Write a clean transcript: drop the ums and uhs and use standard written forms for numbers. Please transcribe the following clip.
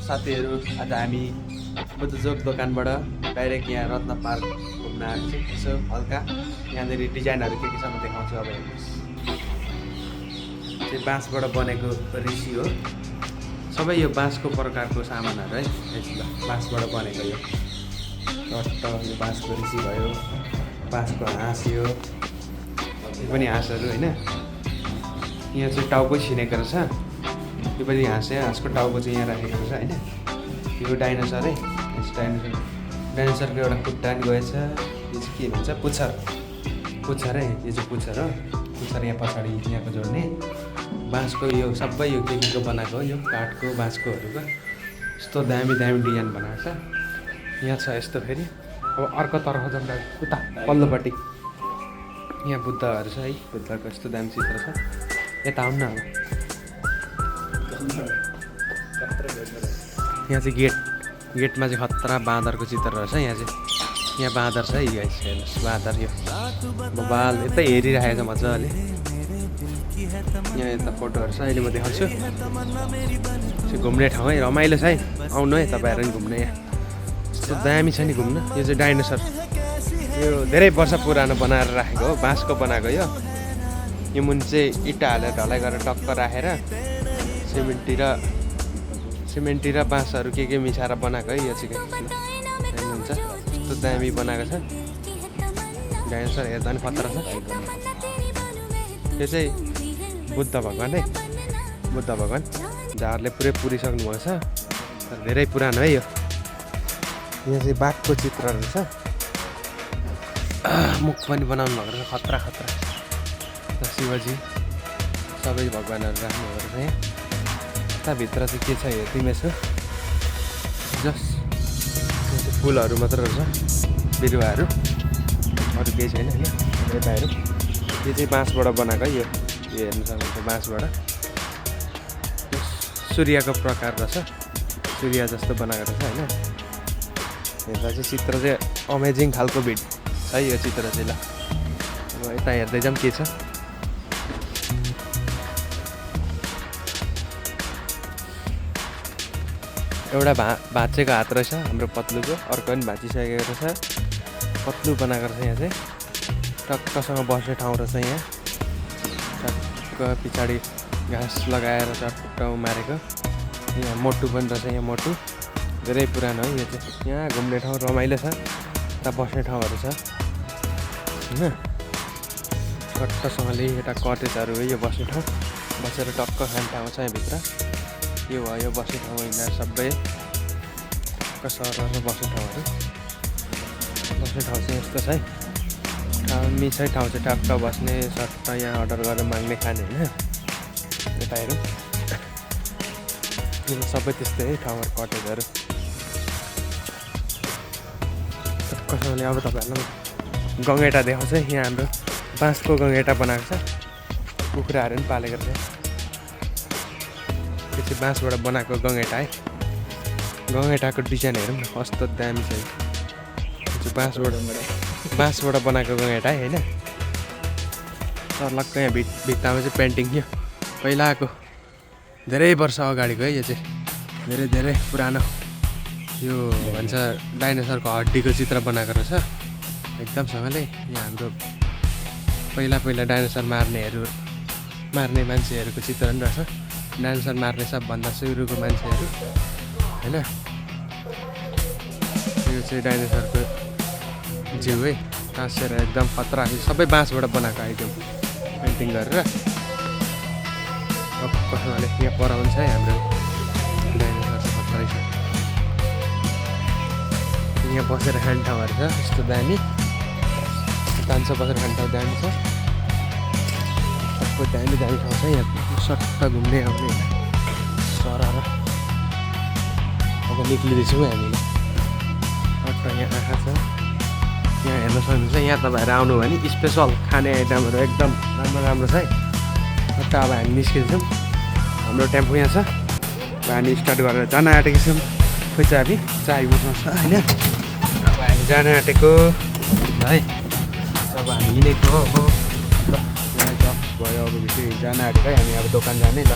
साथीहरू, आज हामी बुद्धचोक दोकानबाट डाइरेक्ट यहाँ रत्न पार्क घुम्न आएको छु। यसो हल्का यहाँनिर डिजाइनहरू के छ म देखाउँछु। अब हेर्नुहोस्, चाहिँ बाँसबाट बनेको ऋषि हो। सबै यो बाँसको प्रकारको सामानहरू है। ल बाँसबाट बनेको यो रट्ट, यो बाँसको ऋषि भयो, बाँसको हाँस, यो पनि हाँसहरू होइन। यहाँ चाहिँ टाउको छिनेको रहेछ। यो पनि हाँस, हाँसको टाउको चाहिँ यहाँ राखेको रहेछ होइन। यो डाइनोसर है, डाइनोसरको एउटा खुट्टा नि गएछ। यो चाहिँ के भन्छ, पुच्छर है। यो चाहिँ पुच्छर हो। पुच्छर यहाँ पछाडि यहाँको जोड्ने बाँसको यो सबै यो केको बनाएको हो। यो काठको बाँसकोहरूको यस्तो दामी दामी डिजाइन बनाएको छ। यहाँ छ यस्तो फेरि। अब अर्को तर्फ जाँदा उता पल्लोपट्टि यहाँ बुद्धहरू छ है। बुद्धको यस्तो दामी चित्र छ। यता आउनु न। अब यहाँ चाहिँ गेटमा चाहिँ खतरा बाँदरको चित्र रहेछ। यहाँ बाँदर छ है। हेर्नुहोस् बाँदर, यो बाल यतै हेरिरहेको छ मजाले। यहाँ यता फोटोहरू छ, अहिले म देखाउँछु। घुम्ने ठाउँ है, रमाइलो छ है। आउनु है तपाईँहरू नि घुम्न। यहाँ यस्तो दामी छ नि घुम्न। यो चाहिँ डाइनोसर, यो धेरै वर्ष पुरानो बनाएर राखेको हो, बाँसको बनाएको। यो मुनि चाहिँ इँटा हालेर ढलाइ गरेर टक्क राखेर सिमेन्टी र बाँसहरू के मिसाएर बनाएको है। यो चाहिँ हेर्नुहुन्छ यस्तो दामी बनाएको छ। डाइनोसर हेर्दा नि खतरा छ। यो चाहिँ बुद्ध भगवान् है। बुद्ध भगवान् झारले पुरै पुरिसक्नु भएको छ, तर धेरै पुरानो है यो। यहाँ चाहिँ बाघको चित्रहरू छ। मुख पनि बनाउनु भएको रहेछ, खतरा शिवजी सबै भगवान्हरू राख्नुभएको रहेछ। यहाँ भित्र चाहिँ के छ हेर्दिमै छु। जस्ट फुलहरू मात्र रहेछ, बिरुवाहरू, अरू केही छैन होइन। यताहरू यो चाहिँ बाँसबाट बनाएको है। यो हेर्नु सक्नुहुन्छ, बाँसबाट सूर्यको प्रकार रहेछ। सूर्य जस्तो बनाएको रहेछ होइन। हेर्दा चाहिँ चित्र चाहिँ अमेजिङ खालको भिड है यो चित्र चाहिँ। ल अब यता हेर्दै जाऊँ के छ। एउटा भाँचेको हात रहेछ हाम्रो पत्लुको, अर्को पनि भाँचिसकेको रहेछ। पत्लु बनाएको रहेछ। यहाँ चाहिँ टक्कसँग बस्ने ठाउँ रहेछ। यहाँ टक्क पछाडि घाँस लगाएर चट्ट मारेको। यहाँ मोटु पनि रहेछ। यहाँ मोटु धेरै पुरानो है यो चाहिँ। यहाँ घुम्ने ठाउँ रमाइलो छ। यता बस्ने ठाउँहरू छ होइन। टक्कसँगले एउटा कटेजहरू हो यो बस्ने ठाउँ। बसेर टक्क खाने ठाउँ छ यहाँभित्र। यो भयो बस्ने ठाउँ। यिनीहरू सबै सहरमा बस्ने ठाउँहरू। बस्ने ठाउँ चाहिँ यस्तो छ है। मिठै ठाउँ चाहिँ टक्क बस्ने, सट्ट यहाँ अर्डर गरेर माग्ने खाने होइन। यता हेरौँ, यो सबै त्यस्तै है ठाउँहरू, कटेजहरू टक्कसँगले। अब तपाईँहरूलाई गङ्गेटा देखाउँछ है। यहाँ हाम्रो बाँसको गङ्गेटा बनाएको छ। कुखुराहरू पनि पालेको छ। यो चाहिँ बाँसबाट बनाएको गङ्गेटा है। गङ्गेटाको डिजाइन हेरौँ न, कस्तो दामी छ। यो चाहिँ बाँसबाट बनाएको गङ्गेटा है होइन। सर्लक्क यहाँ भित्तामा चाहिँ पेन्टिङ थियो पहिलाको, धेरै वर्ष अगाडिको है। यो चाहिँ धेरै पुरानो। यो भन्छ डाइनोसरको हड्डीको चित्र बनाएको रहेछ एकदमसँगले। यहाँ हाम्रो पहिला डाइनोसर मार्ने मान्छेहरूको चित्र पनि रहेछ। डाइनोसर मार्ने सबभन्दा सुरुको मान्छेहरू होइन। यो चाहिँ डाइनोसरको जिउ है, टाँसेर एकदम खतरा। सबै बाँसबाट बनाएको आइटम पेन्टिङ गरेर कसैले यहाँ पराउँछ है। हाम्रो डाइनोसर चाहिँ खतरै छ। यहाँ बसेर खाने ठाउँहरू छ यस्तो दामी। तान्छ बसेर खाने ठाउँ दामी छ। सबै दामी ठाउँ छ। यहाँ सट्ट घुम्ने आउने सरर। अब निक्लिँदैछौँ हामीले। सट्ट यहाँ आँखा छ। यहाँ हेर्न सक्नुहुन्छ। यहाँ तपाईँहरू आउनु भने स्पेसल खाने आइटमहरू एकदम राम्रो छ है। सट्ट अब हामी निस्किन्छौँ। हाम्रो टेम्पो यहाँ छ। अब हामी स्टार्ट गरेर जान आँटेको छौँ। खोइ चाबी बस्नुपर्छ होइन। अब हामी जान आँटेको है। अब हामी हिँडेको हो। भयो अब भित्र जान आँटेको है हामी। अब दोकान जाने ल।